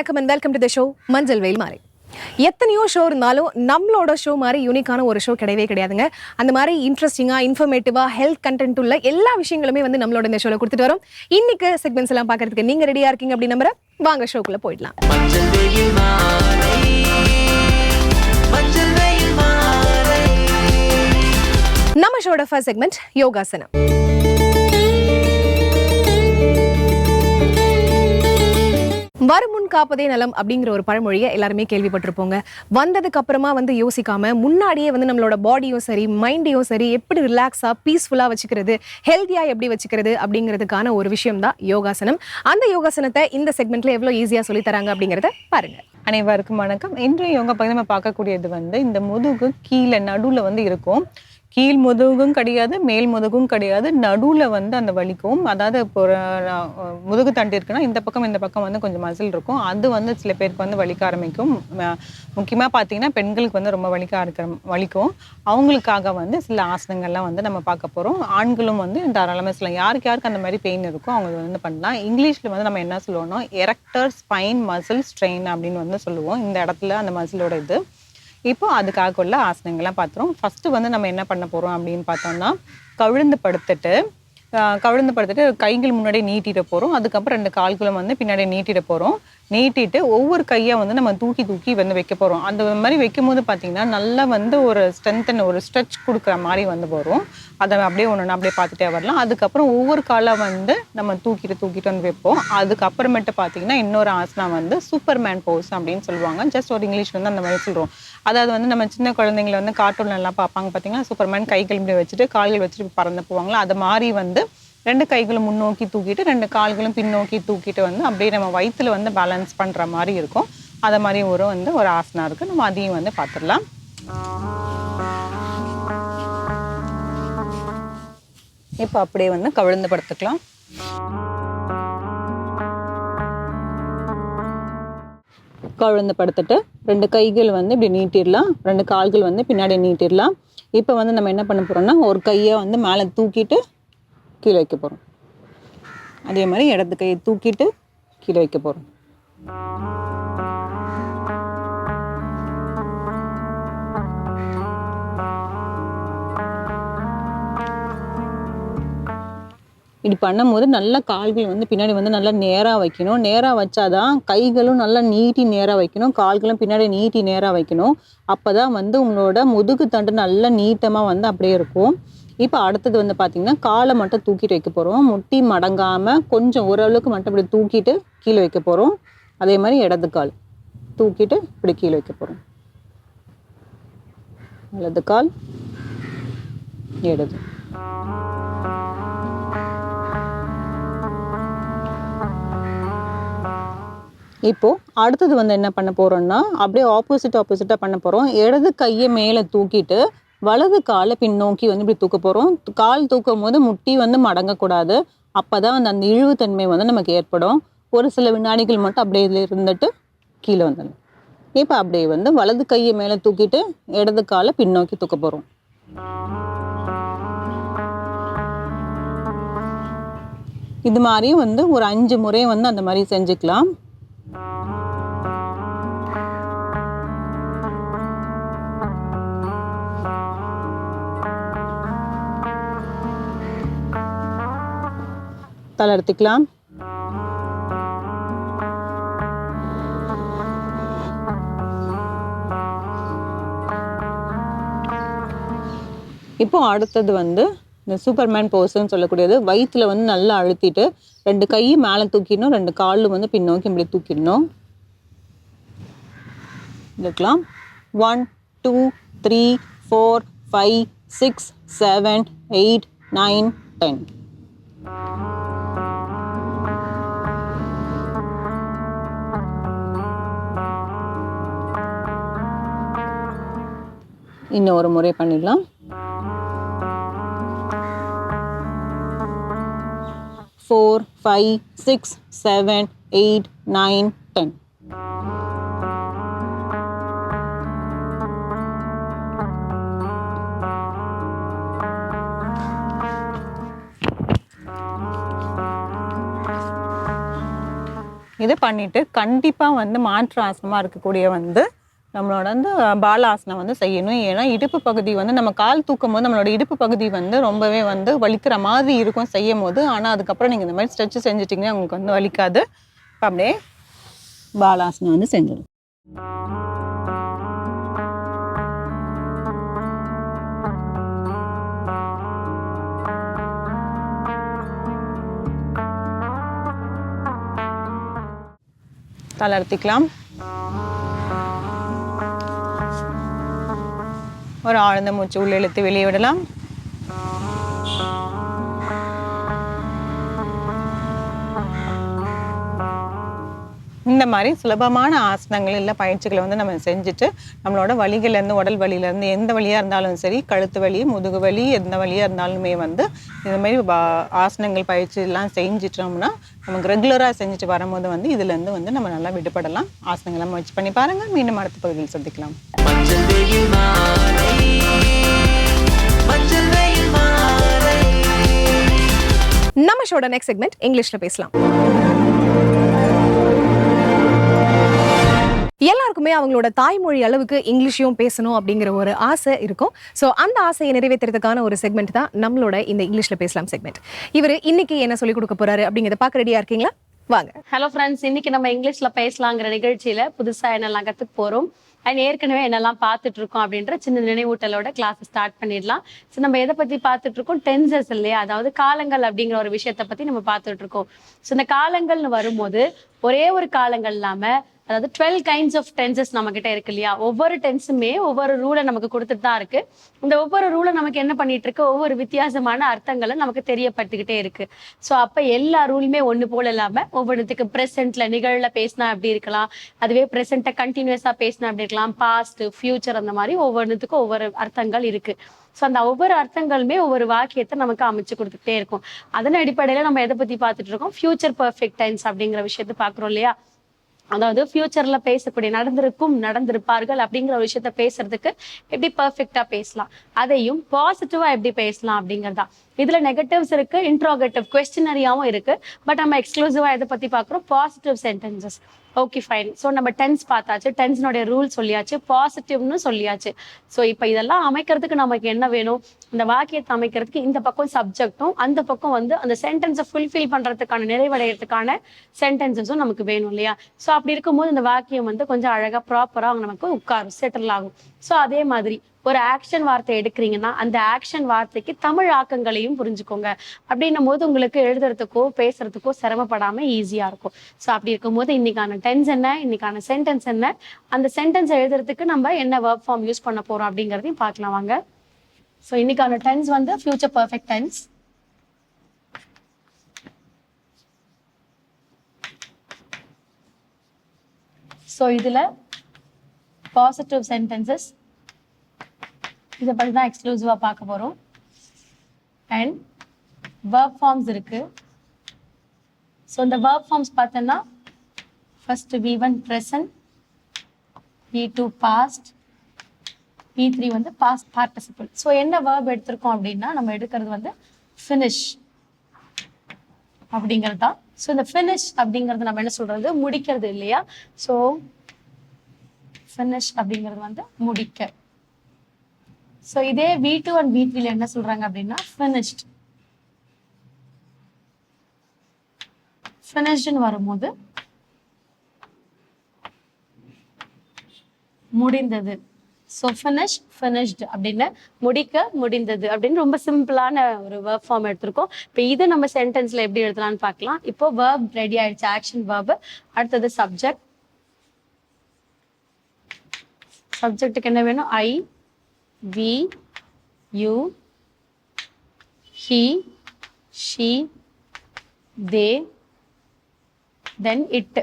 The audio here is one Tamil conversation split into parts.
வணக்கம் and welcome to the show மஞ்சள் வெயில் மாறி. எத்தனையோ ஷோ இருந்தாலும் நம்மளோட ஷோ மாதிரி யூனிக்கான ஒரு ஷோ கிடையவே கிடையாதுங்க. அந்த மாதிரி இன்ட்ரெஸ்டிங்கா, இன்ஃபர்மேட்டிவா, ஹெல்த் கண்டென்ட் உள்ள எல்லா விஷயங்களுமே வந்து நம்மளோட இந்த ஷோல கொடுத்துட்டு வரோம். இன்னைக்கு செக்மெண்ட்ஸ் எல்லாம் பார்க்கறதுக்கு நீங்க ரெடியா இருக்கீங்க அப்படி நம்புறேன். வாங்க ஷோக்குள்ள போயிடலாம். நம்ம ஷோட ஃபர்ஸ்ட் செக்மெண்ட் யோகாசனம். வருமுன் காப்பதே நலம் அப்படிங்கிற ஒரு பழமொழியை எல்லாருமே கேள்விப்பட்டிருப்போங்க. வந்ததுக்கு அப்புறமா வந்து யோசிக்காம முன்னாடியே வந்து நம்மளோட பாடியும் சரி மைண்டையும் சரி எப்படி ரிலாக்ஸா பீஸ்ஃபுல்லா வச்சுக்கிறது, ஹெல்த்தியா எப்படி வச்சுக்கிறது அப்படிங்கிறதுக்கான ஒரு விஷயம் தான் யோகாசனம். அந்த யோகாசனத்தை இந்த செக்மெண்ட்ல எவ்வளவு ஈஸியா சொல்லி தராங்க அப்படிங்கறத பாருங்க. அனைவருக்கும் வணக்கம். இன்றைய யோகா பகுதி நம்ம பார்க்கக்கூடியது வந்து இந்த முதுகு கீழே நடுவில் வந்து இருக்கும். கீழ் முதுகும் கிடையாது, மேல் முதுகும் கிடையாது, நடுவில் வந்து அந்த வலிக்கும். அதாவது இப்போ முதுகு தண்டு இருக்குன்னா இந்த பக்கம் வந்து கொஞ்சம் மசில் இருக்கும். அது வந்து சில பேருக்கு வந்து வலிக்க ஆரம்பிக்கும். முக்கியமாக பார்த்தீங்கன்னா பெண்களுக்கு வந்து ரொம்ப வலிக்கும். அவங்களுக்காக வந்து சில ஆசனங்கள்லாம் வந்து நம்ம பார்க்க போகிறோம். ஆண்களும் வந்து தாராளமாக சொல்லலாம். யாருக்கு அந்த மாதிரி பெயின் இருக்கும் அவங்க வந்து பண்ணலாம். இங்கிலீஷில் வந்து நம்ம என்ன சொல்லுவோம்னா எரெக்டர் ஸ்பைன் மசில் ஸ்ட்ரெயின் அப்படின்னு வந்து சொல்லுவோம். இந்த இடத்துல அந்த மசிலோட இது. இப்போ அதுக்காக உள்ள ஆசனங்கள்லாம் பார்த்துரும். ஃபஸ்ட்டு வந்து நம்ம என்ன பண்ண போகிறோம் அப்படின்னு பார்த்தோம்னா கவிழ்ந்து படுத்துட்டு கைகள் முன்னாடி நீட்டிட போகிறோம். அதுக்கப்புறம் 2 கால்களும் வந்து பின்னாடி நீட்டிட போகிறோம். நீட்டிட்டு ஒவ்வொரு கையை வந்து நம்ம தூக்கி வந்து வைக்க போகிறோம். அந்த மாதிரி வைக்கும் போது பார்த்தீங்கன்னா நல்லா வந்து ஒரு ஸ்ட்ரெச் கொடுக்குற மாதிரி வந்து வரும். அதை அப்படியே ஒன்று அப்படியே பார்த்துட்டே வரலாம். அதுக்கப்புறம் ஒவ்வொரு காலை வந்து நம்ம தூக்கிட்டு வந்து வைப்போம். அதுக்கப்புறமேட்டு பார்த்தீங்கன்னா இன்னொரு ஆசனம் வந்து சூப்பர்மேன் போஸ் அப்படின்னு சொல்லுவாங்க. ஜஸ்ட் ஒரு இங்கிலீஷ் வந்து அந்த மாதிரி சொல்கிறோம். அதாவது வந்து நம்ம சின்ன குழந்தைங்களை வந்து கார்ட்டூன்ல எல்லாம் பார்ப்பாங்க பார்த்தீங்கன்னா, சூப்பர்மேன் கைகள் இப்படி வச்சுட்டு கால்கள் வச்சுட்டு பறந்து போவாங்களா, அது மாதிரி வந்து 2 கைகளும் முன்னோக்கி தூக்கிட்டு 2 கால்களும் பின்னோக்கி தூக்கிட்டு வந்து அப்படியே நம்ம வயிற்றுல வந்து பேலன்ஸ் பண்ணுற மாதிரி இருக்கும். அதை மாதிரி ஒரு ஆசனம் இருக்குது. நம்ம அதையும் வந்து பார்த்துடலாம். இப்போ அப்படியே வந்து கவிழ்ந்து படுத்துக்கலாம். கவிழ்ந்து படுத்துட்டு 2 கைகள் வந்து இப்படி நீட்டிடலாம். 2 கால்கள் வந்து பின்னாடி நீட்டிடலாம். இப்போ வந்து நம்ம என்ன பண்ண போகிறோம்னா ஒரு கையை வந்து மேலே தூக்கிட்டு கீழே வைக்க போகிறோம். அதே மாதிரி இடது கையை தூக்கிட்டு கீழே வைக்க போகிறோம். இப்படி பண்ணும்போது நல்லா கால்கள் வந்து பின்னாடி வந்து நல்லா நேராக வைக்கணும். நேராக வச்சாதான் கைகளும் நல்லா நீட்டி நேராக வைக்கணும், கால்களும் பின்னாடி நீட்டி நேராக வைக்கணும். அப்போ தான் வந்து உங்களோட முதுகு தண்டு நல்லா நீட்டமாக வந்து அப்படியே இருக்கும். இப்போ அடுத்தது வந்து பார்த்திங்கன்னா காலை மட்டும் தூக்கிட்டு வைக்க போகிறோம். முட்டி மடங்காமல் கொஞ்சம் ஓரளவுக்கு மட்டும் இப்படி தூக்கிட்டு கீழே வைக்க போகிறோம். அதே மாதிரி இடது கால் தூக்கிட்டு இப்படி கீழே வைக்க போகிறோம். வலது கால், இடது. இப்போ அடுத்தது வந்து என்ன பண்ண போறோம்னா அப்படியே ஆப்போசிட்டா பண்ண போறோம். இடது கையை மேலே தூக்கிட்டு வலது காலை பின்னோக்கி வந்து இப்படி தூக்க போறோம். கால் தூக்கும் போது முட்டி வந்து மடங்கக்கூடாது. அப்பதான் அந்த இழிவுத்தன்மை வந்து நமக்கு ஏற்படும். ஒரு சில வினாடிகள் மட்டும் அப்படியே இதில் இருந்துட்டு கீழே வந்துடும். இப்போ அப்படியே வந்து வலது கையை மேலே தூக்கிட்டு இடது காலை பின்னோக்கி தூக்க போறோம். இது மாதிரியும் வந்து ஒரு 5 முறை வந்து அந்த மாதிரி செஞ்சுக்கலாம். தளர்த்திக்கலாம். இப்போ அடுத்தது வந்து இந்த சூப்பர்மேன் போஸ்ன்னு சொல்லக்கூடியது. வயிற்றுல வந்து நல்லா அழுத்திட்டு 2 கையும் மேலே தூக்கிடணும், 2 காலும் வந்து பின்னோக்கி இப்படி தூக்கிடணும். இருக்கலாம். 1 2 3 4 5 6 7 8 9 10. இன்னும் ஒரு முறை பண்ணிடலாம். 4 5 6 7 8 9 10. இது பண்ணிட்டு கண்டிப்பாக வந்து மாற்று ஆசனமாக இருக்கக்கூடிய வந்து நம்மளோட வந்து பாலாசனம் வந்து செய்யணும். ஏன்னா இடுப்பு பகுதி வந்து நம்ம கால் தூக்கும் போது நம்மளோட இடுப்பு பகுதி வந்து ரொம்பவே வந்து வலிக்கிற மாதிரி இருக்கும் செய்யும் போது. ஆனால் அதுக்கப்புறம் நீங்கள் இந்த மாதிரி ஸ்ட்ரெச் செஞ்சிட்டிங்கன்னா உங்களுக்கு வந்து வலிக்காது. இப்போ அப்படியே பாலாசனம் வந்து செஞ்சிடும். தளர்த்திக்கலாம். ஒரு ஆழ்ந்த மூச்சு உள்ள இழுத்து வெளியே விடலாம். இந்த மாதிரி சுலபமான ஆசனங்கள் இல்லை பயிற்சிகளை வந்து நம்ம செஞ்சுட்டு நம்மளோட வலிகள்லேருந்து உடல் வலியிலேருந்து எந்த வலியாக இருந்தாலும் சரி, கழுத்து வலி, முதுகு வலி, எந்த வலியாக இருந்தாலுமே வந்து இந்த மாதிரி ஆசனங்கள் பயிற்சி எல்லாம் செஞ்சிட்டோம்னா நமக்கு ரெகுலராக செஞ்சுட்டு வரும்போது வந்து இதுலேருந்து வந்து நம்ம நல்லா விடுபடலாம். ஆசனங்களை முயற்சி பண்ணி பாருங்கள். மீண்டும் அடுத்த பகுதியில் சந்திக்கலாம். நம்ம ஷோட நெக்ஸ்ட் செக்மெண்ட் இங்கிலீஷ்ல பேசலாம். எல்லாருக்குமே அவங்களோட தாய்மொழி அளவுக்கு இங்கிலீஷையும் பேசணும் அப்படிங்கிற ஒரு ஆசை இருக்கும். ஸோ அந்த ஆசையை நிறைவேற்றுறதுக்கான ஒரு செக்மெண்ட் தான் நம்மளோட இந்த இங்கிலீஷ்ல பேசலாம் செக்மெண்ட். இவர் இன்னைக்கு என்ன சொல்லிக் கொடுக்க போறாரு அப்படிங்கிறத பார்க்க ரெடியா இருக்கீங்களா? வாங்க. ஹலோ ஃப்ரெண்ட்ஸ், இன்னைக்கு நம்ம இங்கிலீஷ்ல பேசலாங்கிற நிகழ்ச்சியில புதுசா என்னெல்லாம் கற்றுக்க போறோம் அண்ட் ஏற்கனவே என்னெல்லாம் பார்த்துட்டு இருக்கோம் அப்படின்ற சின்ன நினைவூட்டலோட கிளாஸ் ஸ்டார்ட் பண்ணிடலாம். ஸோ நம்ம எதை பத்தி பார்த்துட்டு இருக்கோம்? டென்சஸ் இல்லையா, அதாவது காலங்கள் அப்படிங்கிற ஒரு விஷயத்தை பத்தி நம்ம பார்த்துட்டு இருக்கோம். ஸோ இந்த காலங்கள்னு வரும்போது ஒரே ஒரு காலங்கள் இல்லாம அதாவது 12 கைண்ட்ஸ் ஆஃப் டென்சஸ் நம்ம கிட்ட இருக்கு இல்லையா. ஒவ்வொரு டென்ஸுமே ஒவ்வொரு ரூலை நமக்கு கொடுத்துட்டு தான் இருக்கு. இந்த ஒவ்வொரு ரூலை நமக்கு என்ன பண்ணிட்டு இருக்கு, ஒவ்வொரு வித்தியாசமான அர்த்தங்களை நமக்கு தெரியப்படுத்திக்கிட்டே இருக்கு. ஸோ அப்ப எல்லா ரூலுமே ஒண்ணு போல இல்லாம ஒவ்வொன்றுத்துக்கு ப்ரெசென்ட்ல நிகழ்ல பேசினா அப்படி இருக்கலாம், அதுவே ப்ரெசென்ட்டை கண்டினியூஸா பேசினா அப்படி இருக்கலாம், பாஸ்ட், ஃபியூச்சர், அந்த மாதிரி ஒவ்வொன்றுத்துக்கும் ஒவ்வொரு அர்த்தங்கள் இருக்கு. ஸோ அந்த ஒவ்வொரு அர்த்தங்களுமே ஒவ்வொரு வாக்கியத்தை நமக்கு அமைச்சு கொடுத்துட்டே இருக்கும். அதன் அடிப்படையில நம்ம எதை பத்தி பார்த்துட்டு இருக்கோம்? ஃபியூச்சர் பர்ஃபெக்ட் டென்ஸ் அப்படிங்கிற விஷயத்தை பாக்குறோம் இல்லையா. அதாவது ஃபியூச்சர்ல பேசக்கூடிய நடந்திருக்கும், நடந்திருப்பார்கள் அப்படிங்கிற ஒரு விஷயத்த பேசுறதுக்கு எப்படி பர்ஃபெக்டா பேசலாம், அதையும் பாசிட்டிவா எப்படி பேசலாம் அப்படிங்கிறதா. இதுல நெகட்டிவ்ஸ் இருக்கு, இன்ட்ரோகேட்டிவ் குவெஸ்டினரியாவும் இருக்கு. பட் நம்ம எக்ஸ்க்ளூசிவா எதை பத்தி பாக்குறோம்? Positive sentences. Okay fine. So நம்ம டென்ஸ் பார்த்தாச்சு, டென்ஸ்னுடைய ரூல் சொல்லியாச்சு, பாசிட்டிவ்னு சொல்லியாச்சு. ஸோ இப்போ இதெல்லாம் அமைக்கிறதுக்கு நமக்கு என்ன வேணும்? இந்த வாக்கியத்தை அமைக்கிறதுக்கு இந்த பக்கம் சப்ஜெக்டும் அந்த பக்கம் வந்து அந்த சென்டென்ஸை ஃபுல்ஃபில் பண்றதுக்கான நிறைவடைகிறதுக்கான சென்டென்சஸும் நமக்கு வேணும் இல்லையா. ஸோ அப்படி இருக்கும்போது இந்த வாக்கியம் வந்து கொஞ்சம் அழகா ப்ராப்பரா நமக்கு உட்காரும், செட்டில் ஆகும். ஸோ அதே மாதிரி ஒரு ஆக்ஷன் வார்த்தை எடுக்கிறீங்கன்னா அந்த ஆக்ஷன் வார்த்தைக்கு தமிழ் ஆக்கங்களையும் புரிஞ்சுக்கோங்க. அப்படின்னும் போது உங்களுக்கு எழுதுறதுக்கோ பேசுறதுக்கோ சிரமப்படாம ஈஸியா இருக்கும். ஸோ அப்படி இருக்கும்போது இன்னைக்கான டென்ஸ் என்ன, இன்னைக்கான சென்டென்ஸ் என்ன, அந்த சென்டென்ஸ் எழுதுறதுக்கு நம்ம என்ன வெர்ப் ஃபார்ம் யூஸ் பண்ண போறோம் அப்படிங்கிறதையும் பார்க்கலாம் வாங்க. ஸோ இன்னைக்கான டென்ஸ் வந்து ஃபியூச்சர் பர்ஃபெக்ட் டென்ஸ். ஸோ இதுல பாசிட்டிவ் சென்டென்சஸ் இதை பற்றி தான் எக்ஸ்க்ளூசிவா பார்க்க போறோம். அண்ட் வெர்ப் ஃபார்ம்ஸ் இருக்கு. ஸோ இந்த வெர்ப் ஃபார்ம்ஸ் பார்த்தோன்னா first V1 present, V2 past, V3 வந்து பாஸ்ட் பார்ட்டிசிபிள். ஸோ என்ன வெர்ப் எடுத்திருக்கோம் அப்படின்னா நம்ம எடுக்கிறது வந்து ஃபினிஷ் அப்படிங்கிறது தான். ஸோ இந்த ஃபினிஷ் அப்படிங்கிறது நம்ம என்ன சொல்றது? முடிக்கிறது இல்லையா. ஸோ ஃபினிஷ் அப்படிங்கிறது வந்து முடிக்க. ஸோ இதே V2 அண்ட் V3 என்ன சொல்றாங்க அப்படின்னா ஃபினிஷ்ட். ஃபினிஷ்ட்னு வரும்போது முடிந்தது. ஸோ ஃபினிஷ், ஃபினிஷ்டு அப்படின்னு முடிக்க, முடிந்தது அப்படின்னு ரொம்ப சிம்பிளான ஒரு வெர்ப் ஃபார்ம் எடுத்திருக்கோம். இப்போ இதை நம்ம சென்டென்ஸ்ல எப்படி எழுதலாம்னு பார்க்கலாம். இப்போ வெர்ப் ரெடி ஆயிடுச்சு, ஆக்ஷன் வெர்ப். அடுத்தது சப்ஜெக்ட். சப்ஜெக்ட்டுக்கு என்ன வேணும்? ஐ, we, you, he, she, they, then it.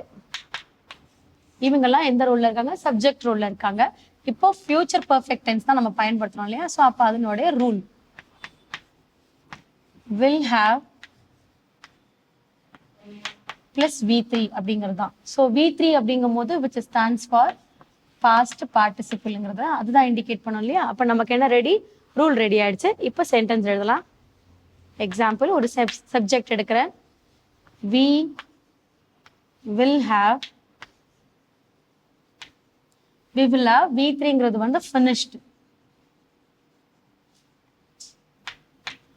இவங்கெல்லாம் எந்த ரோல்ல இருக்காங்க? சப்ஜெக்ட் ரோல்ல இருக்காங்க. இப்போ ஃபியூச்சர் பர்ஃபெக்ட் டென்ஸ் தான் நம்ம பயன்படுத்துறோம் இல்லையா. ஸோ அப்போ அதனுடைய rule will have plus V3 அப்படிங்கிறது தான். ஸோ V3 அப்படிங்கும் போது which stands for பாஸ்ட் பார்ட்டிசிபிள்ங்கிறத அதுதான் இண்டிகேட் பண்ணோம் இல்லையா. அப்போ நமக்கு என்ன ரெடி? ரூல் ரெடி ஆயிடுச்சு. இப்போ சென்டென்ஸ் எழுதலாம். எக்ஸாம்பிள், ஒரு சப்ஜெக்ட் எடுக்கிறேன். We will have we will have V3ங்கிறது வந்து finished.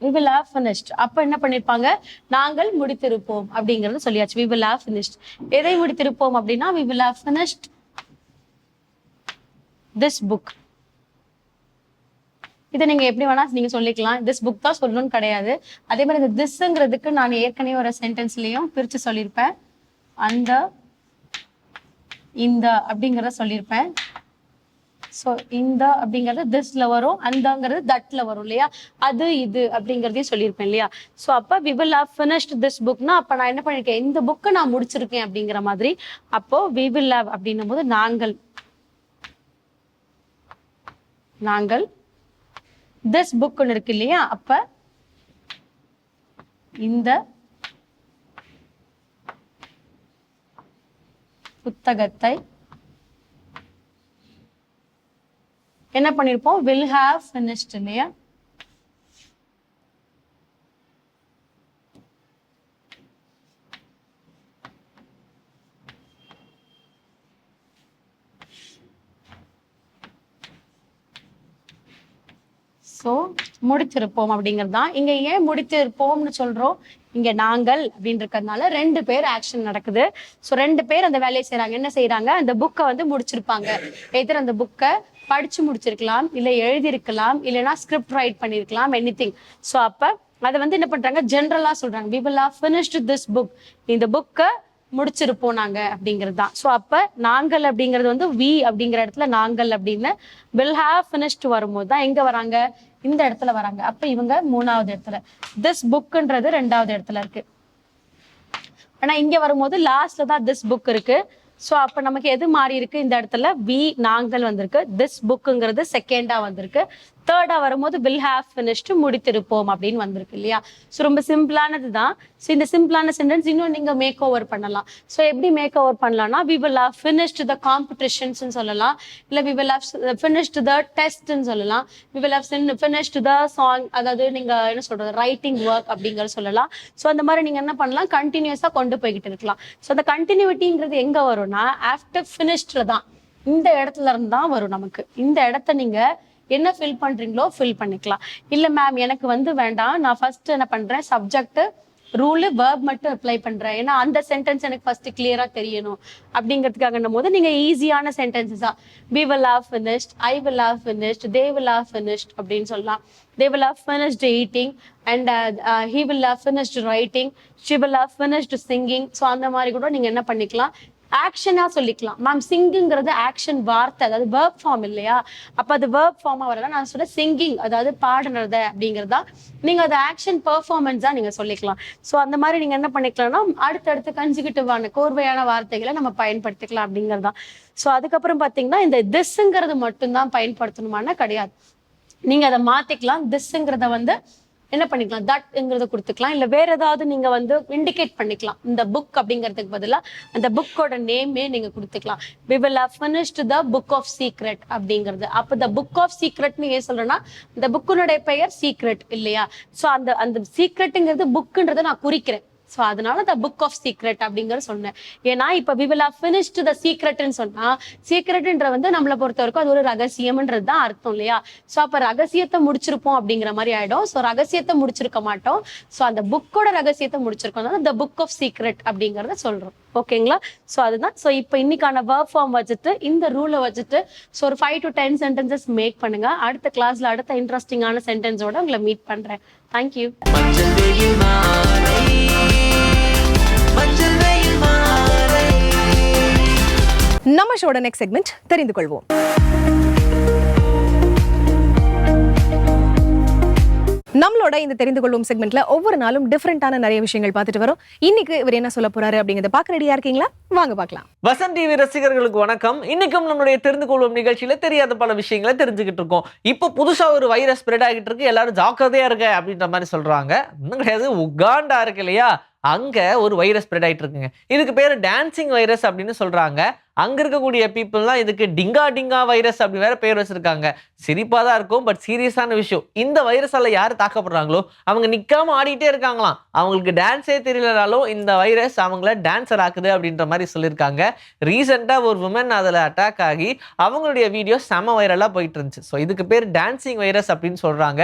we will have finished. அப்ப என்ன பண்ணிருப்பாங்க, நாங்கள் முடித்திருப்போம் அப்படிங்கறது சொல்லியாச்சு. we will have finished. எதை முடித்திருப்போம் அப்படின்னா we will have finished this book. இதை நீங்க எப்படி வேணா நீங்க சொல்லிக்கலாம், திஸ் புக் தான் சொல்லணும்னு கிடையாது. அதே மாதிரி இந்த திஸ்ங்கிறதுக்கு நான் ஏற்கனவே ஒரு சென்டென்ஸ்லயும் பிரிச்சு சொல்லியிருப்பேன். அந்த இந்த அப்படிங்கறத சொல்லியிருப்பேன். ஸோ இந்த அப்படிங்கிறது திஸ்ல வரும், அந்தங்கிறது தட்ல வரும் இல்லையா, அது இது அப்படிங்கிறதையும் சொல்லியிருப்பேன் இல்லையா. ஸோ அப்போ we will have finished this bookனா அப்போ நான் என்ன பண்ணிருக்கேன், இந்த புக்கை நான் முடிச்சிருக்கேன் அப்படிங்கிற மாதிரி. அப்போ we will have அப்படின்னும் போது நாங்கள் this புக்னு இருக்கு இல்லையா, அப்ப இந்த புத்தகத்தை என்ன பண்ணிருப்போம், will have finished இல்லையா. ஸோ முடித்திருப்போம் அப்படிங்கிறது தான். இங்க ஏன் முடித்திருப்போம்னு சொல்றோம், இங்க நாங்கள் அப்படின்னு இருக்கிறதுனால 2 பேர் ஆக்ஷன் நடக்குது. ஸோ 2 பேர் அந்த வேலையை செய்யறாங்க. என்ன செய்யறாங்க, அந்த புக்கை வந்து முடிச்சிருப்பாங்க. எதிர் அந்த புக்கை படிச்சு முடிச்சிருக்கலாம், இல்லை எழுதியிருக்கலாம், இல்லைன்னா ஸ்கிரிப்ட் ரைட் பண்ணிருக்கலாம், எனிதிங். ஸோ அப்ப அதை வந்து என்ன பண்றாங்க, ஜென்ரலா சொல்றாங்க we will have finished this book. இந்த புக்கை முடிச்சிருப்போம் நாங்க அப்படிங்கிறது தான். ஸோ அப்ப நாங்கள் அப்படிங்கிறது வந்து we அப்படிங்கிற இடத்துல நாங்கள் அப்படின்னு will have finished வரும்போது தான் எங்க வராங்க, இந்த இடத்துல வராங்க. அப்ப இவங்க 3வது இடத்துல, this புக்ன்றது 2வது இடத்துல இருக்கு. ஆனா இங்க வரும்போது லாஸ்ட்ல தான் this புக் இருக்கு. ஸோ அப்ப நமக்கு எது மாறி இருக்கு, இந்த இடத்துல we நாங்கள் வந்திருக்கு, this புக்குங்கிறது செகண்டா வந்திருக்கு. தேர்டா வரும்போது will have finished முடித்திருப்போம் அப்படின்னு வந்திருக்கு இல்லையா. ஸோ ரொம்ப சிம்பிளானது தான். ஸோ இந்த சிம்பிளான சென்டென்ஸ் இன்னும் நீங்க மேக் ஓவர் பண்ணலாம். ஸோ எப்படி மேக் ஓவர் பண்ணலாம்னா we will have finished the competitions சொல்லலாம், இல்லை we will have finished the test சொல்லலாம், we will have finished the song, அதாவது நீங்க என்ன சொல்றது ரைட்டிங் ஒர்க் அப்படிங்கறது சொல்லலாம். ஸோ அந்த மாதிரி நீங்க என்ன பண்ணலாம், கண்டினியூஸா கொண்டு போய்கிட்டு இருக்கலாம். ஸோ அந்த கண்டினியூட்டிங்கிறது எங்க வரும்னா ஆஃப்டர் ஃபினிஷ்ட்ல தான், இந்த இடத்துல இருந்து தான் வரும் நமக்கு. இந்த இடத்த நீங்க என்ன ஃபில் பண்றீங்களோ ஃபில் பண்ணிக்கலாம். இல்ல மேம் எனக்கு வந்து வேண்டாம், நான் ஃபர்ஸ்ட் என்ன பண்றேன், சப்ஜெக்ட் ரூல் வேர்ப் மட்டும் அப்ளை பண்றேன், ஏன்னா அந்த சென்டென்ஸ் எனக்கு ஃபர்ஸ்ட் கிளியரா தெரியணும் அப்படிங்கிறதுக்காக போது நீங்க ஈஸியான சென்டென்சஸா we will have finished, I will have finished, they will have finished அப்படின்னு சொல்லலாம். they will have finished eating and he will have finished writing, she will have finished singing. So அந்த மாதிரி கூட நீங்க என்ன பண்ணிக்கலாம், ஆக்ஷனா சொல்லிக்கலாம். மேம் சிங்குங்கிறது ஆக்ஷன் வார்த்தை, அதாவது வேர்ப் ஃபார்ம் இல்லையா. அப்ப அது வேர்ப் ஃபார்மா வரல, நான் சொல்ல சிங்கிங் அதாவது பாடுறது அப்படிங்கிறதா, நீங்க அது ஆக்ஷன் பெர்ஃபார்மன்ஸா நீங்க சொல்லிக்கலாம். ஸோ அந்த மாதிரி நீங்க என்ன பண்ணிக்கலாம்னா அடுத்தடுத்து கன்சிக்யூட்டிவான கோர்வையான வார்த்தைகளை நம்ம பயன்படுத்திக்கலாம் அப்படிங்கிறதா. ஸோ அதுக்கப்புறம் பாத்தீங்கன்னா இந்த திஸ்ங்கிறது மட்டும்தான் பயன்படுத்தணுமானா கிடையாது, நீங்க அதை மாத்திக்கலாம். திஸ்ங்கிறத வந்து என்ன பண்ணிக்கலாம், தட்ங்கிறத கொடுத்துக்கலாம், இல்ல வேற ஏதாவது நீங்க வந்து இண்டிகேட் பண்ணிக்கலாம். இந்த புக் அப்படிங்கிறதுக்கு பதிலா அந்த புக்கோட நேமே நீங்க கொடுத்துக்கலாம். we will have finished the book of secret அப்படிங்கிறது. அப்ப the book of secretன்னு ஏன் சொல்றேன்னா, இந்த புக்கினுடைய பெயர் சீக்ரெட் இல்லையா. சோ அந்த சீக்ரெட்ங்கிறது புக்குன்றதை நான் குறிக்கிறேன். ஸோ அதனால த புக் ஆஃப் சீக்ரெட் அப்படிங்கிறது சொன்னேன். ஏன்னா இப்போ we will have finished the secretன்னு சொன்னா, சீக்ரெட்ன்ற வந்து நம்மளை பொறுத்த வரைக்கும் அது ஒரு ரகசியம்ன்றது தான் அர்த்தம் இல்லையா. ஸோ அப்போ ரகசியத்தை முடிச்சிருப்போம் அப்படிங்கிற மாதிரி ஆயிடும். ஸோ ரகசியத்தை முடிச்சிருக்க மாட்டோம், ஸோ அந்த புக்கோட ரகசியத்தை முடிச்சிருக்கோம், த புக் ஆஃப் சீக்ரெட் அப்படிங்கிறத சொல்றோம். ஓகேங்களா. ஸோ அதுதான். ஸோ இப்போ இன்னைக்கான வேர்ப் ஃபார்ம் வச்சுட்டு இந்த ரூலை வச்சுட்டு ஸோ ஒரு 5 to 10 சென்டென்சஸ் மேக் பண்ணுங்க. அடுத்த கிளாஸ்ல அடுத்த இன்ட்ரெஸ்டிங்கான சென்டென்ஸோட உங்களை மீட் பண்றேன். தேங்க்யூ. நம்ம ஷோட நெக்ஸ்ட் செக்மெண்ட் தெரிந்து கொள்வோம். நம்மளோட இந்த தெரிந்து கொள்வோம் செக்மெண்ட்ல ஒவ்வொரு நாளும் டிஃபரெண்டான நிறைய விஷயங்கள் பார்த்துட்டு வரோம். இன்னைக்கு இவர் என்ன சொல்ல போறாரு அப்படிங்கறத பார்க்க ரெடியா இருக்கீங்களா? வாங்க பார்க்கலாம். வசந்த் டிவி ரசிகர்களுக்கு வணக்கம். இன்னைக்கும் நம்மளுடைய தெரிந்து கொள்வோம் நிகழ்ச்சியில தெரியாத பல விஷயங்களை தெரிஞ்சுக்கிட்டு இருக்கோம். இப்போ புதுசா ஒரு வைரஸ் ஸ்ப்ரெட் ஆகிட்டு இருக்கு, எல்லாரும் ஜாக்கிரதையா இருக்க அப்படின்ற மாதிரி சொல்றாங்க. இன்னும் கிடையாது, உகாண்டா இருக்கு இல்லையா, அங்க ஒரு வைரஸ் ஸ்ப்ரெட் ஆயிட்டு இருக்குங்க. இதுக்கு பேரு டான்சிங் வைரஸ் அப்படின்னு சொல்றாங்க. அங்க இருக்கக்கூடிய பீப்புள்லாம் இதுக்கு டிங்கா வைரஸ் அப்படி வேற பேர் வச்சிருக்காங்க. சிரிப்பா தான் இருக்கும், பட் சீரியஸான விஷயம். இந்த வைரஸால யார் தாக்கப்படுறாங்களோ அவங்க நிக்காம ஆடிட்டே இருக்காங்களாம். அவங்களுக்கு டான்ஸே தெரியலனாலும் இந்த வைரஸ் அவங்கள டான்சர் ஆக்குது அப்படின்ற மாதிரி சொல்லியிருக்காங்க. ரீசெண்டா ஒரு விமன் அதுல அட்டாக் ஆகி அவங்களுடைய வீடியோ செம வைரலா போயிட்டு இருந்துச்சு. ஸோ இதுக்கு பேர் டான்சிங் வைரஸ் அப்படின்னு சொல்றாங்க.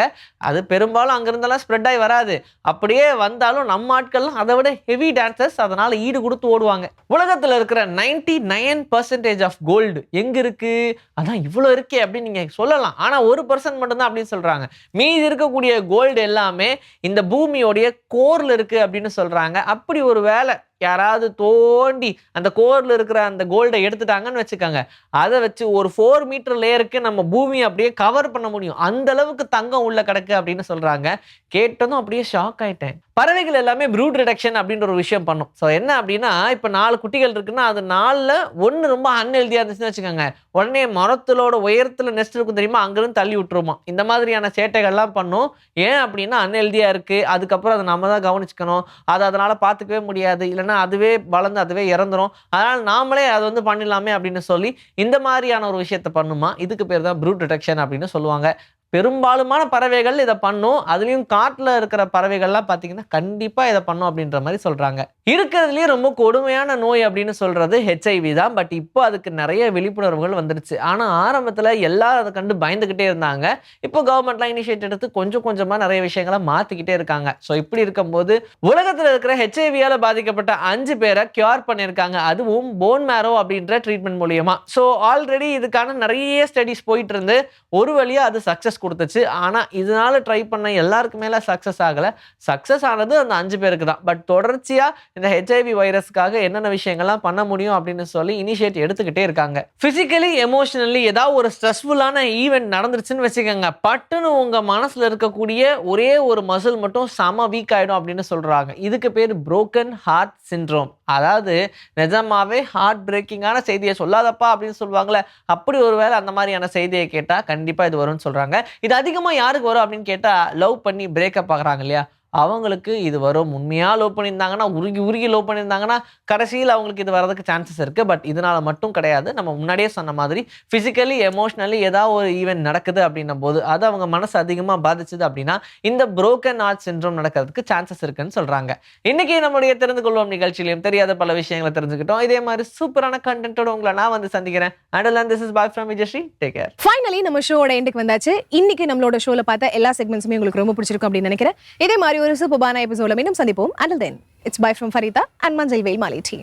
அது பெரும்பாலும் அங்கிருந்தெல்லாம் ஸ்ப்ரெட் ஆகி வராது. அப்படியே வந்தாலும் நம்ம ஆட்கள்லாம் அதை விட ஹெவி டான்சர்ஸ், அதனால ஈடு கொடுத்து ஓடுவாங்க. உலகத்துல இருக்கிற 99% ஆஃப் கோல்டு எங்க இருக்கு? அதான் இவ்வளவு இருக்கே அப்படின்னு நீங்க சொல்லலாம். ஆனா 1% மட்டும் தான் அப்படின்னு சொல்றாங்க. மீதி இருக்கக்கூடிய கோல்டு எல்லாமே இந்த பூமியோடைய கோர்ல இருக்கு அப்படின்னு சொல்றாங்க. அப்படி ஒரு வேலை யாராவது தோண்டி அந்த கோர்ல இருக்கிற அந்த கோல்டை எடுத்துட்டாங்கன்னு வச்சுக்கோங்க, அதை வச்சு ஒரு 4 மீட்டர் லேயருக்கு நம்ம பூமியை அப்படியே கவர் பண்ண முடியும். அந்த அளவுக்கு தங்கம் உள்ள கிடக்கு அப்படின்னு சொல்றாங்க. கேட்டதும் அப்படியே ஷாக் ஆயிட்டேன். பறவைகள் எல்லாமே ப்ரூட் ரிடக்ஷன் அப்படின்ற ஒரு விஷயம் பண்ணும். ஸோ என்ன அப்படின்னா, இப்போ 4 குட்டிகள் இருக்குன்னா அது 4ல் 1 ரொம்ப அன்ஹெல்தியா இருந்துச்சுன்னு வச்சுக்கோங்க, உடனே மரத்திலோட உயரத்தில் நெஸ்ட் இருக்கும் தெரியுமா, அங்கிருந்து தள்ளி விட்டுருமா. இந்த மாதிரியான சேட்டைகள்லாம் பண்ணும். ஏன் அப்படின்னா அன்ஹெல்தியா இருக்கு, அதுக்கப்புறம் அதை நம்ம தான் கவனிச்சுக்கணும், அதை அதனால பார்த்துக்கவே முடியாது, இல்லைன்னா அதுவே வளர்ந்து அதுவே இறந்துரும், அதனால நாமளே அதை வந்து பண்ணிடலாமே அப்படின்னு சொல்லி இந்த மாதிரியான ஒரு விஷயத்தை பண்ணுமா. இதுக்கு பேர் தான் ப்ரூட் ரிடக்ஷன் அப்படின்னு சொல்லுவாங்க. பெரும்பாலுமான பறவைகள் இதை பண்ணும். அதுலயும் காட்டுல இருக்கிற பறவைகள்லாம் பார்த்தீங்கன்னா கண்டிப்பா இதை பண்ணும் அப்படின்ற மாதிரி சொல்றாங்க. இருக்கிறதுலயே ரொம்ப கொடுமையான நோய் அப்படின்னு சொல்றது HIV தான். பட் இப்போ அதுக்கு நிறைய விழிப்புணர்வுகள் வந்துருச்சு. ஆனா ஆரம்பத்துல எல்லாரும் அதை கண்டு பயந்துகிட்டே இருந்தாங்க. இப்போ கவர்மெண்ட்லாம் இனிஷியேட் எடுத்து கொஞ்சம் கொஞ்சமா நிறைய விஷயங்களை மாத்திக்கிட்டே இருக்காங்க. ஸோ இப்படி இருக்கும்போது உலகத்துல இருக்கிற HIV-யால பாதிக்கப்பட்ட 5 பேரை கியூர் பண்ணியிருக்காங்க. அதுவும் போன் மேரோ அப்படின்ற ட்ரீட்மெண்ட் மூலியமா. ஸோ ஆல்ரெடி இதுக்கான நிறைய ஸ்டடிஸ் போயிட்டு இருந்து ஒரு வழியா அது சக்சஸ் கொடுத்துச்சு. ஆனா இதனால ட்ரை பண்ண எல்லாருக்கு மேல சக்சஸ் ஆகல. சக்சஸ் ஆனது அந்த 5 பேருக்கு தான். பட் தொடர்ச்சியா இந்த HIV வைரஸ்க்காக என்னென்ன விஷயங்கள்லாம் பண்ண முடியும் அப்படின்னு சொல்லி இனிஷியேட் எடுத்துக்கிட்டே இருக்காங்க. பிசிக்கலி எமோஷனலி ஏதாவது ஒரு ஸ்ட்ரெஸ்ஃபுல்லான ஈவெண்ட் நடந்துருச்சுன்னு வச்சுக்கோங்க, பட்டுன்னு உங்க மனசுல இருக்கக்கூடிய ஒரே ஒரு மசில் மட்டும் செம வீக் ஆயிடும் அப்படின்னு சொல்றாங்க. இதுக்கு பேர் புரோக்கன் ஹார்ட் சிண்ட்ரோம். அதாவது நிஜமாவே ஹார்ட் பிரேக்கிங்கான செய்தியை சொல்லாதப்பா அப்படின்னு சொல்லுவாங்களே, அப்படி ஒரு வேளை அந்த மாதிரியான செய்தியை கேட்டா கண்டிப்பா இது வரும்னு சொல்றாங்க. இது அதிகமா யாருக்கு வரும் அப்படின்னு கேட்டா, லவ் பண்ணி பிரேக்கப் ஆகுறாங்க இல்லையா, அவங்களுக்கு இது வரும். உண்மையா லவ் பண்ணியிருந்தாங்கன்னா, உருகி லவ் பண்ணியிருந்தாங்கன்னா கடைசியில் அவங்களுக்கு இது வரதுக்கு சான்சஸ் இருக்கு. பட் இதனால மட்டும் கிடையாது. நம்ம முன்னாடியே சொன்ன மாதிரி பிசிக்கலி எமோஷனலி ஏதாவது ஒரு ஈவெண்ட் நடக்குது அப்படின்னும் போது அது அவங்க மனசு அதிகமாக பாதிச்சுது அப்படின்னா இந்த புரோக்கன் ஹார்ட் சிண்ட்ரோம் நடக்கிறதுக்கு சான்சஸ் இருக்குன்னு சொல்றாங்க. இன்னைக்கு நம்மளுடைய தெரிந்து கொள்வோம் நிகழ்ச்சியிலையும் தெரியாத பல விஷயங்களை தெரிஞ்சுக்கிட்டோம். இதே மாதிரி சூப்பரான கண்டென்ட்டோட உங்களை நான் வந்து சந்திக்கிறேன். Until then, this is bye from Vijayashree. Take care. Finally நம்ம ஷோட எண்டுக்கு வந்தாச்சு. இன்னைக்கு நம்மளோட ஷோல பார்த்த எல்லா செக்மெண்ட்ஸுமே உங்களுக்கு ரொம்ப பிடிச்சிருக்கும் அப்படின்னு நினைக்கிறேன். இதே மாதிரி ஒரு சூப்பரான எபிசோட மீண்டும் சந்திப்போம். Until then, it's bye from Farita and Manjal Veil Mali team.